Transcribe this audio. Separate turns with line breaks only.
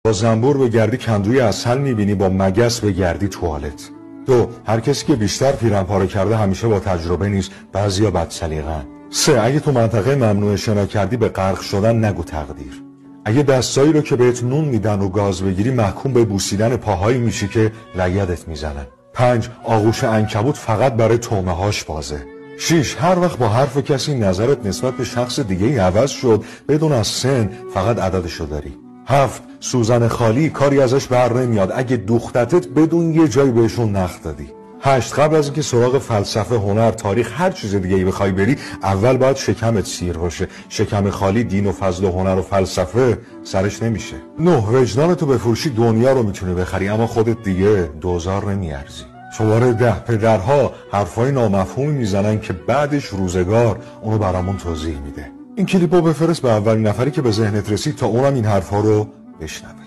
با زنبور بگردی کندوی عسل میبینی، با مگس بگردی توالت. 2. هر کسی که بیشتر پیرنپاره کرده همیشه با تجربه نیست، بعضیا بد سلیقه‌ان. 3. اگه تو منطقه ممنوعه شنا کردی به غرق شدن نگو تقدیر. اگه دستایی رو که بهت نون میدن و گاز بگیری محکوم به بوسیدن پاهایی میشی که لگدت میزنن. 5. آغوش عنکبوت فقط برای طعمه هاش بازه. 6. هر وقت با حرف کسی نظرت نسبت به شخص دیگه عوض شد بدون از سن فقط عددشو داری. 7. سوزن خالی کاری ازش بر نمیاد اگه دوختتت بدون یه جایی بهشون نخ دادی. 8. قبل از اینکه سراغ فلسفه، هنر، تاریخ، هر چیز دیگه ای بخوای بری اول باید شکمت سیر باشه. شکم خالی دین و فضل و هنر و فلسفه سرش نمیشه. 9. وجدانتو بفروشی دنیا رو میتونی بخری اما خودت دیگه دوزار نمیارزی. شماره 10. پدرها حرفای نامفهومی میزنن که بعدش روزگار اونو برامون توضیح میده. این کلیپو بفرست به اولین نفری که به ذهنت رسید تا اونم این حرفا رو بشنوه.